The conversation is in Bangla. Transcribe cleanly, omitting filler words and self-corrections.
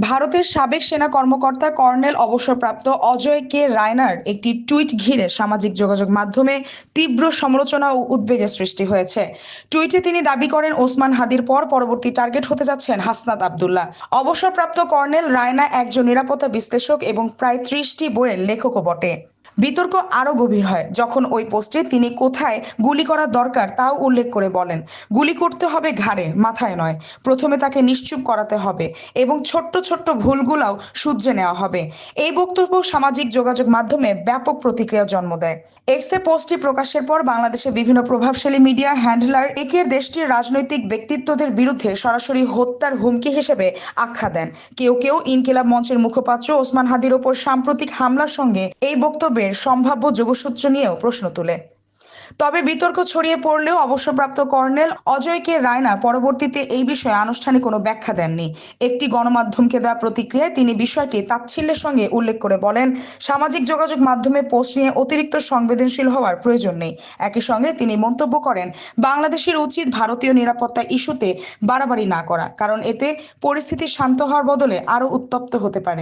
ভারতের সাবেক সেনা কর্মকর্তা কর্নেল অবসরপ্রাপ্ত অজয় কে রায়নার একটি টুইট ঘিরে সামাজিক যোগাযোগ মাধ্যমে তীব্র সমালোচনা ও উদ্বেগের সৃষ্টি হয়েছে। টুইটে তিনি দাবি করেন ওসমান হাদির পর পরবর্তী টার্গেট হতে যাচ্ছেন হাসনাত আবদুল্লাহ। অবসরপ্রাপ্ত কর্নেল রায়না একজন নিরাপত্তা বিশ্লেষক এবং প্রায় 30টি বইয়ের লেখকও বটে। বিতর্ক আরো গভীর হয় যখন ওই পোস্টে তিনি কোথায় গুলি করা দরকার তাও উল্লেখ করে বলেন, গুলি করতে হবে ঘাড়ে, মাথায় নয়। প্রথমে তাকে নিশ্চুপ করাতে হবে এবং ছোট্ট ছোট্ট ভুলগুলাও শুধরে নেওয়া হবে। এই বক্তব্য সামাজিক যোগাযোগ মাধ্যমে ব্যাপক প্রতিক্রিয়া জন্ম দেয়। এক্সে পোস্টটি প্রকাশের পর বাংলাদেশে বিভিন্ন প্রভাবশালী মিডিয়া হ্যান্ডলার একের দেশটির রাজনৈতিক ব্যক্তিত্বদের বিরুদ্ধে সরাসরি হত্যার হুমকি হিসেবে আখ্যা দেন। কেউ কেউ ইনকিলাব মঞ্চের মুখপাত্র ওসমান হাদির ওপর সাম্প্রতিক হামলার সঙ্গে এই বক্তব্যের সম্ভাব্য যোগসূত্র নিয়েও প্রশ্ন তোলে। তবে বিতর্ক ছড়িয়ে পড়লেও অবসরপ্রাপ্ত কর্নেল অজয় কে রায়না পরবর্তীতে এই বিষয়ে আনুষ্ঠানিক কোনো ব্যাখ্যা দেননি। একটি গণমাধ্যমকে দেওয়া প্রতিক্রিয়ায় তিনি বিষয়টি তাচ্ছিল্যের সঙ্গে উল্লেখ করে বলেন, সামাজিক যোগাযোগ মাধ্যমে পোস্ট নিয়ে অতিরিক্ত সংবেদনশীল হওয়ার প্রয়োজন নেই। একই সঙ্গে তিনি মন্তব্য করেন, বাংলাদেশের উচিত ভারতীয় নিরাপত্তা ইস্যুতে বাড়াবাড়ি না করা, কারণ এতে পরিস্থিতি শান্ত হওয়ার বদলে আরো উত্তপ্ত হতে পারে।